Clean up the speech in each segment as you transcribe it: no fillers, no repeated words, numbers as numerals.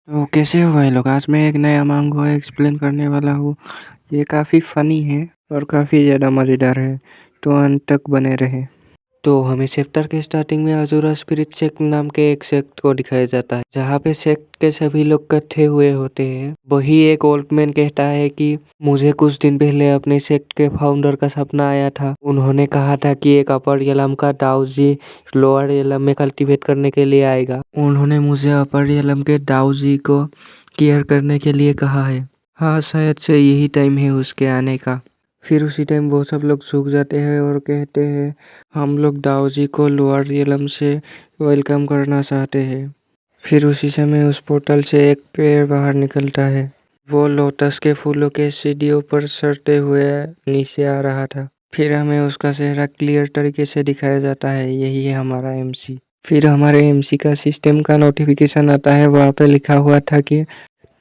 तो कैसे हो भाई लोग। आज मैं एक नया मांगो एक्सप्लेन करने वाला हूँ। ये काफ़ी फ़नी है और काफ़ी ज़्यादा मज़ेदार है, तो अंत तक बने रहे। तो हमें चैप्टर के स्टार्टिंग में अजूरा स्पिरिट सेक्ट नाम के एक सेक्ट को दिखाया जाता है, जहाँ पे सेक्ट के सभी लोग इकट्ठे हुए होते हैं। वही एक ओल्ड मैन कहता है कि मुझे कुछ दिन पहले अपने सेक्ट के फाउंडर का सपना आया था। उन्होंने कहा था कि एक अपर यलम का दाऊजी लोअर यलम में कल्टीवेट करने के लिए आएगा। उन्होंने मुझे अपर यलम के दाऊजी को केयर करने के लिए कहा है। हाँ, शायद से यही टाइम है उसके आने का। फिर उसी टाइम वो सब लोग सूख जाते हैं और कहते हैं हम लोग दाऊजी को लोअर रियलम से वेलकम करना चाहते हैं। फिर उसी समय उस पोर्टल से एक पेड़ बाहर निकलता है। वो लोटस के फूलों के सीढ़ियों पर सड़ते हुए नीचे आ रहा था। फिर हमें उसका चेहरा क्लियर तरीके से दिखाया जाता है। यही है हमारा एमसी। फिर हमारे एमसी का सिस्टम का नोटिफिकेशन आता है। वहाँ पे लिखा हुआ था कि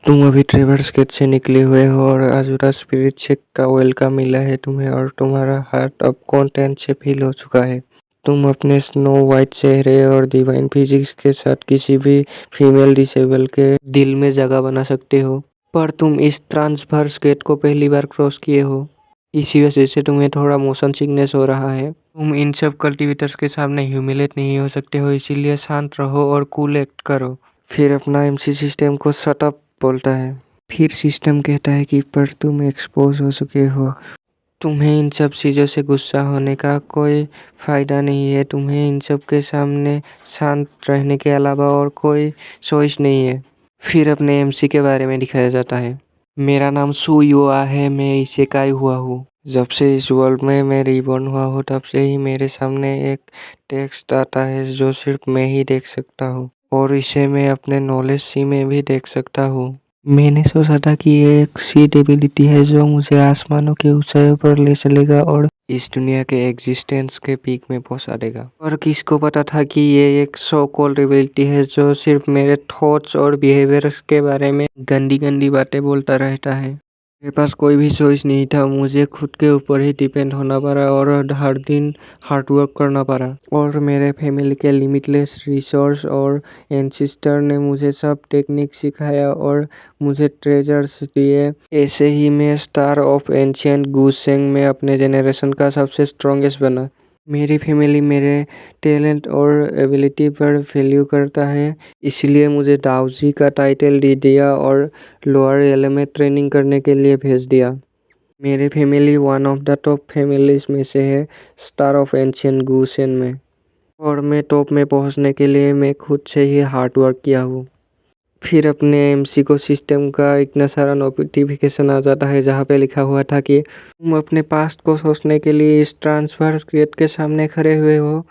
तुम अभी ट्रेवर्स गेट से निकले हुए हो और अजूरा स्पिरिट चेक का वेलकम मिला है तुम्हें और तुम्हारा हार्ट अब कंटेंट से फिल हो चुका है। तुम अपने स्नो वाइट चेहरे और डिवाइन फिजिक्स के साथ किसी भी फीमेल डिसेबल के दिल में जगह बना सकते हो। पर तुम इस ट्रांसवर्स गेट को पहली बार क्रॉस किए हो, इसी वजह से तुम्हें थोड़ा मोशन सिकनेस हो रहा है। तुम इन सब कल्टिवेटर्स के सामने ह्यूमिलेट नहीं हो सकते हो, इसीलिए शांत रहो और कूल एक्ट करो। फिर अपना एमसी सिस्टम को शट अप बोलता है। फिर सिस्टम कहता है कि पर तुम एक्सपोज हो चुके हो। तुम्हें इन सब चीज़ों से गुस्सा होने का कोई फ़ायदा नहीं है। तुम्हें इन सब के सामने शांत रहने के अलावा और कोई चॉइस नहीं है। फिर अपने एमसी के बारे में दिखाया जाता है। मेरा नाम सु युआ है, मैं इसेकाई हुआ हूँ। जब से इस वर्ल्ड में मैं रिबॉर्न हुआ हूँ तब से ही मेरे सामने एक टेक्स्ट आता है जो सिर्फ मैं ही देख सकता हूँ, और इसे मैं अपने नॉलेज सी में भी देख सकता हूँ। मैंने सोचा था कि ये एक सीड एबिलिटी है जो मुझे आसमानों के ऊंचाइयों पर ले चलेगा और इस दुनिया के एग्जिस्टेंस के पीक में पहुंचा देगा। और किसको पता था कि ये एक सो कॉल्ड एबिलिटी है जो सिर्फ मेरे थॉट्स और बिहेवियर्स के बारे में गंदी गंदी बातें बोलता रहता है। मेरे पास कोई भी चॉइस नहीं था, मुझे खुद के ऊपर ही डिपेंड होना पड़ा और हर दिन हार्डवर्क करना पड़ा। और मेरे फैमिली के लिमिटलेस रिसोर्स और एंसिस्टर ने मुझे सब टेक्निक सिखाया और मुझे ट्रेजर्स दिए। ऐसे ही मैं स्टार ऑफ एंशियंट गुसेंग में अपने जेनरेशन का सबसे स्ट्रॉन्गेस्ट बना। मेरी फैमिली मेरे टैलेंट और एबिलिटी पर वैल्यू करता है, इसलिए मुझे दाऊजी का टाइटल दे दिया और लोअर एल में ट्रेनिंग करने के लिए भेज दिया। मेरी family one of the top families में से है स्टार ऑफ एंशियंट गुसेन में, और मैं टॉप में पहुंचने के लिए मैं खुद से ही हार्ड वर्क किया हूँ। फिर अपने एमसी को सिस्टम का इतना सारा नोटिफिकेशन आ जाता है जहाँ पे लिखा हुआ था कि तुम अपने पास्ट को सोचने के लिए इस ट्रांसफर गेट के सामने खड़े हुए हो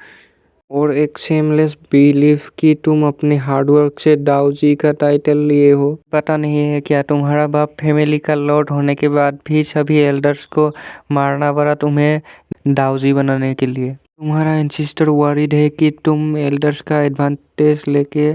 और एक सेमलेस बिलीफ कि तुम अपने हार्डवर्क से दाऊजी का टाइटल लिए हो। पता नहीं है क्या तुम्हारा बाप फैमिली का लॉर्ड होने के बाद भी सभी एल्डर्स को मारना पड़ा तुम्हें दाऊजी बनाने के लिए। तुम्हारा एंसिस्टर वरीड है कि तुम एल्डर्स का एडवांटेज लेके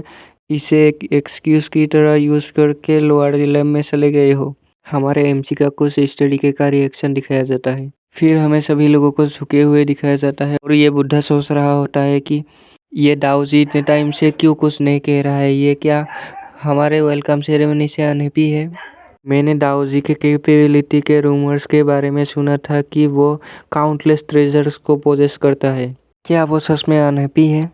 इसे एक एक्सक्यूज की तरह यूज करके लोअर रिलम में चले गए हो। हमारे एमसी का कुछ इस तरीके का रिएक्शन दिखाया जाता है। फिर हमें सभी लोगों को झुके हुए दिखाया जाता है और ये बुढ़ा सोच रहा होता है कि ये दाऊजी इतने टाइम से क्यों कुछ नहीं कह रहा है, ये क्या हमारे वेलकम सेरेमनी से अनहैप्पी है। मैंने दाऊजी के कैपेबिलिटी के रूमर्स के बारे में सुना था कि वो काउंटलेस ट्रेजर्स को पोजेस करता है। क्या वो सच में अनहैप्पी है?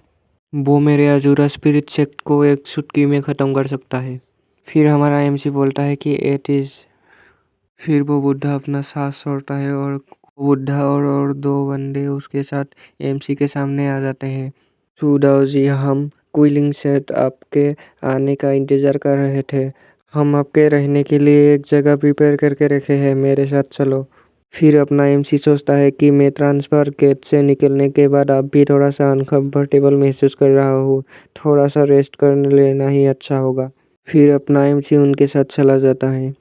वो मेरे अजूरा स्पिरिट सेक्ट को एक चुटकी में ख़त्म कर सकता है। फिर हमारा एमसी बोलता है कि इट इज़। फिर वो बुढ़ा अपना सांस छोड़ता है और बुढ़ा और दो बंदे उसके साथ एमसी के सामने आ जाते हैं। सुदाओजी, हम कूलिंग सेट आपके आने का इंतज़ार कर रहे थे। हम आपके रहने के लिए एक जगह प्रिपेयर करके रखे हैं, मेरे साथ चलो। फिर अपना एमसी सोचता है कि मैं ट्रांसफ़र गेट से निकलने के बाद अब भी थोड़ा सा अनकम्फर्टेबल महसूस कर रहा हूँ, थोड़ा सा रेस्ट कर लेना ही अच्छा होगा। फिर अपना एमसी उनके साथ चला जाता है।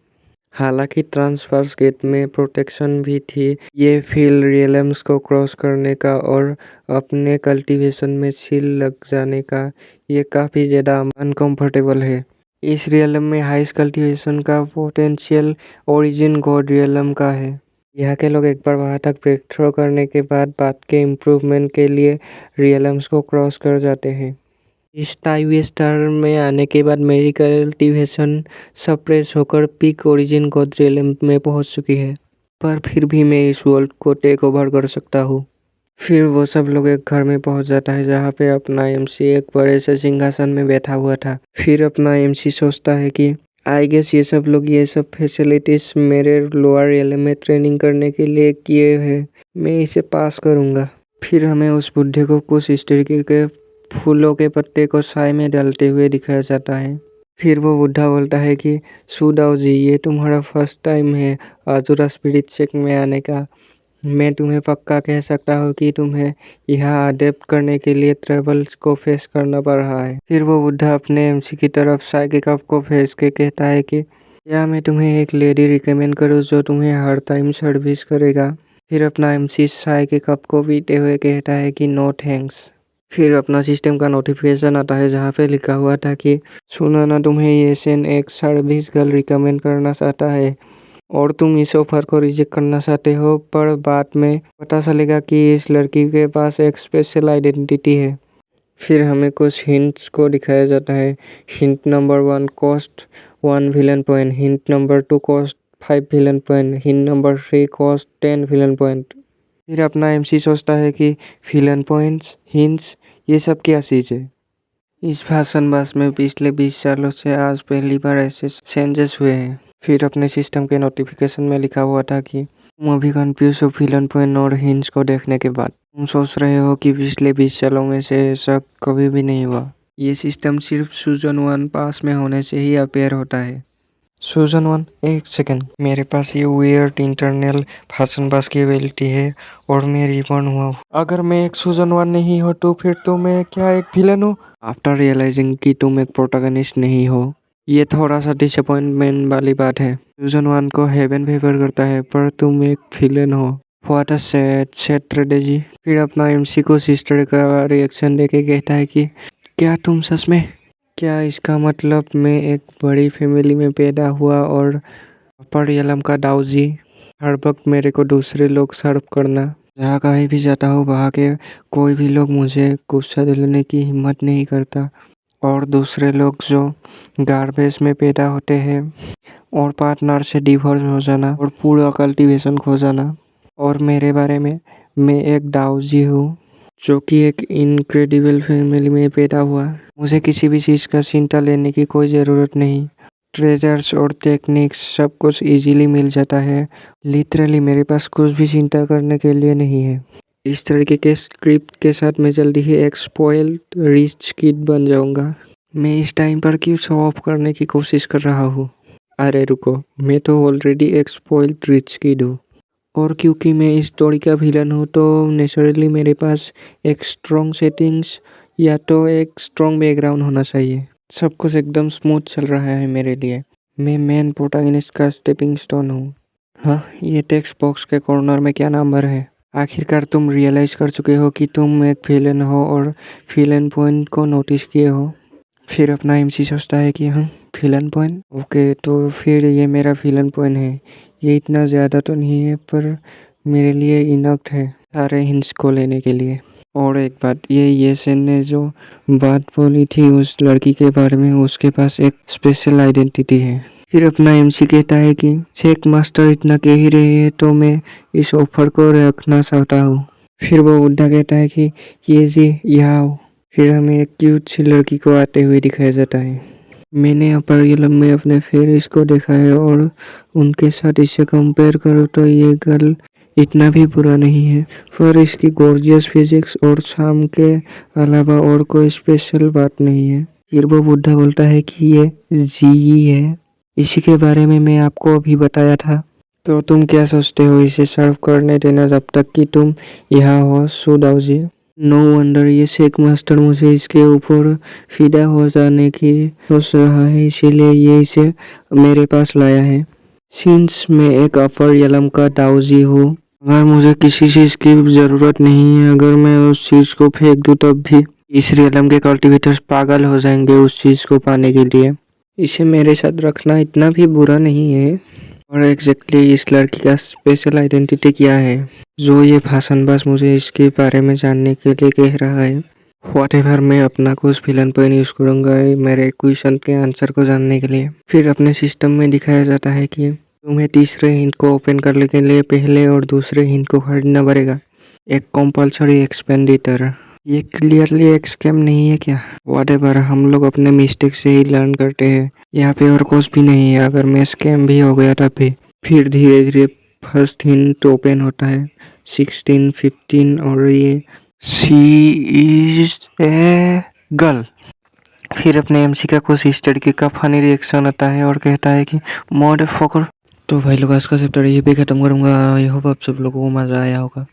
हालांकि ट्रांसफर गेट में प्रोटेक्शन भी थी, ये फील रियलम्स को क्रॉस करने का और अपने कल्टीवेशन में सील लग जाने का, ये काफ़ी ज़्यादा अनकंफर्टेबल है। इस रियलम में हाईएस्ट कल्टीवेशन का पोटेंशियल ओरिजिन गॉड रियलम का है। यहाँ के लोग एक बार वहाँ तक ब्रेक थ्रो करने के बाद बात के इम्प्रूवमेंट के लिए रियलम्स को क्रॉस कर जाते हैं। इस टाइवी स्टार में आने के बाद मेरी कल्टीवेशन सप्रेस होकर पीक ओरिजिन गोद्रेल में पहुंच चुकी है, पर फिर भी मैं इस वर्ल्ड को टेक ओवर कर सकता हूँ। फिर वो सब लोग एक घर में पहुंच जाता है जहाँ पे अपना एमसी एक बड़े से सिंहासन में बैठा हुआ था। फिर अपना एमसी सोचता है कि आई गेस ये सब लोग ये सब फैसिलिटीज मेरे लोअर एल में ट्रेनिंग करने के लिए किए हैं, मैं इसे पास करूँगा। फिर हमें उस बुढ़े को कुछ इस तरीके के फूलों के पत्ते को साए में डालते हुए दिखाया जाता है। फिर वो बुढ़ा बोलता है कि सुदाओ जी, ये तुम्हारा फर्स्ट टाइम है आजुरा स्पिरिट चेक में आने का। मैं तुम्हें पक्का कह सकता हूँ कि तुम्हें यहाँ अडेप्ट करने के लिए ट्रबल्स को फेस करना पड़ रहा है। फिर वो बुढ़ा अपने एमसी की तरफ साइकिक अप को फेस के कहता है कि क्या मैं तुम्हें एक लेडी रिकमेंड करूँ जो तुम्हें हर टाइम सर्विस करेगा। फिर अपना एमसी साइकिक अप को पीते हुए कहता है कि नो थैंक्स। फिर अपना सिस्टम का नोटिफिकेशन आता है जहाँ पे लिखा हुआ था कि सुनो ना, तुम्हें ये सेन एक सर्विस गर्ल रिकमेंड करना चाहता है और तुम इस ऑफर को रिजेक्ट करना चाहते हो, पर बाद में पता चलेगा कि इस लड़की के पास एक स्पेशल आइडेंटिटी है। फिर हमें कुछ हिंट्स को दिखाया जाता है। Hint number 1 cost 1 villain point, hint number 2 cost 5 villain point, hint number 3 cost 10 villain point. फिर अपना एमसी सोचता है कि विलन पॉइंट्स, हिंट्स, ये सब क्या चीज़ है। इस भाषणबाज में पिछले 20 सालों से आज पहली बार ऐसे चेंजेस हुए हैं। फिर अपने सिस्टम के नोटिफिकेशन में लिखा हुआ था कि तुम अभी कंफ्यूज हो विलन पॉइंट और हिंट्स को देखने के बाद। तुम सोच रहे हो कि पिछले 20 सालों में से ऐसा कभी भी नहीं हुआ। ये सिस्टम सिर्फ सीजन 1 पास में होने से ही अपेयर होता है। सीजन 1, एक सेकेंड, मेरे पास ये वियर्ड इंटरनल भाषणबाज की एबिलिटी है और मैं रिबॉर्न हुआ हूँ। अगर मैं एक सीजन 1 नहीं हो तो फिर तो मैं क्या एक विलन हूँ। आफ्टर रियलाइजिंग कि तुम एक प्रोटैगनिस्ट नहीं हो, ये थोड़ा सा डिसअपॉइंटमेंट वाली बात है। सीजन 1 को हेवन फेवर करता है पर तुम एक विलन हो। What a sad strategy. फिर अपना एमसी को सिस्टर का रिएक्शन देके कहता है कि क्या तुम सच में, क्या इसका मतलब मैं एक बड़ी फैमिली में पैदा हुआ और अपर यलम का दाऊजी, हर वक्त मेरे को दूसरे लोग सर्व करना, जहाँ कहीं भी जाता हूँ वहाँ के कोई भी लोग मुझे गुस्सा दिलाने की हिम्मत नहीं करता, और दूसरे लोग जो गार्बेज में पैदा होते हैं और पार्टनर से डिवोर्स हो जाना और पूरा कल्टीवेशन खो जाना। और मेरे बारे में, मैं एक दाऊजी हूँ जो कि एक इनक्रेडिबल फैमिली में पैदा हुआ। मुझे किसी भी चीज़ का चिंता लेने की कोई ज़रूरत नहीं। ट्रेजर्स और टेक्निक्स सब कुछ इजीली मिल जाता है। लिटरली मेरे पास कुछ भी चिंता करने के लिए नहीं है। इस तरीके के स्क्रिप्ट के साथ मैं जल्दी ही एक स्पॉइल्ड रिच किड बन जाऊंगा। मैं इस टाइम पर क्यों शो ऑफ करने की कोशिश कर रहा हूँ। अरे रुको, मैं तो ऑलरेडी एक स्पॉइल्ड रिच किड हूँ। और क्योंकि मैं इस स्टोरी का विलन हूँ तो नेचुरली मेरे पास एक स्ट्रॉन्ग सेटिंग्स या तो एक स्ट्रॉन्ग बैकग्राउंड होना चाहिए। सब कुछ एकदम स्मूथ चल रहा है मेरे लिए। मैं मेन प्रोटैगनिस्ट का स्टेपिंग स्टोन हूँ। हाँ, ये टेक्स्ट बॉक्स के कॉर्नर में क्या नंबर है। आखिरकार तुम रियलाइज कर चुके हो कि तुम एक विलन हो और विलन पॉइंट को नोटिस किए हो। फिर अपना एमसी सोचता है कि हाँ, विलन पॉइंट, ओके, तो फिर ये मेरा विलन पॉइंट है। ये इतना ज़्यादा तो नहीं है पर मेरे लिए इनफ है सारे हिंट्स को लेने के लिए। और एक बात, ये सेन ने जो बात बोली थी उस लड़की के बारे में, उसके पास एक स्पेशल आइडेंटिटी है। फिर अपना एमसी कहता है कि चेक मास्टर इतना कह ही रहे हैं तो मैं इस ऑफर को रखना चाहता हूँ। फिर वो बुढ़ा कहता है कि ये जी यहाँ आओ। फिर हमें एक क्यूट सी लड़की को आते हुए दिखाया जाता है। मैंने अपर यलम में अपने फेरिस को देखा है और उनके साथ इसे कंपेयर करो तो ये गर्ल इतना भी बुरा नहीं है, पर इसकी गॉर्जियस फिजिक्स और शाम के अलावा और कोई स्पेशल बात नहीं है। फिर वो बुढ़ा बोलता है कि ये जी है, इसी के बारे में मैं आपको अभी बताया था। तो तुम क्या सोचते हो इसे सर्व करने देना जब तक कि तुम यहाँ हो सुदाओ जी। नो वंडर ये शेक मास्टर मुझे इसके ऊपर फिदा हो जाने की सोच रहा है, इसीलिए ये इसे मेरे पास लाया है। सिंस मैं एक अपर यलम का दाऊजी हूँ, अगर मुझे किसी चीज़ की ज़रूरत नहीं है, अगर मैं उस चीज़ को फेंक दूँ तब भी इस रियलम के कल्टीवेटर्स पागल हो जाएंगे उस चीज़ को पाने के लिए। इसे मेरे साथ रखना इतना भी बुरा नहीं है। और एग्जैक्टली इस लड़की का स्पेशल आइडेंटिटी क्या है जो ये भाषणबाज मुझे इसके बारे में जानने के लिए कह रहा है। व्हाटएवर मैं अपना कुछ विलन पॉइंट यूज करूंगा मेरे क्वेश्चन के आंसर को जानने के लिए। फिर अपने सिस्टम में दिखाया जाता है कि तुम्हें तीसरे हिंट को ओपन करने के लिए पहले और दूसरे हिंट को खरीदना पड़ेगा। एक कंपल्सरी एक्सपेंडिचर। ये क्लियरली एक स्कैम नहीं है क्या? व्हाटएवर, हम लोग अपने मिस्टेक से ही लर्न करते हैं। यहाँ पे और कुछ भी नहीं है। अगर मैं स्कैम भी हो गया था फिर धीरे धीरे फर्स्ट हिंट ओपन होता है 16, 15 और ये शी इज ए गर्ल। फिर अपने एमसी का कुछ इस तरीके का फनी रिएक्शन आता है और कहता है कि मॉडफकर। तो भाई लोग आज का चैप्टर यही पे खत्म करूंगा। आई होप आप सब लोगों को मजा आया होगा।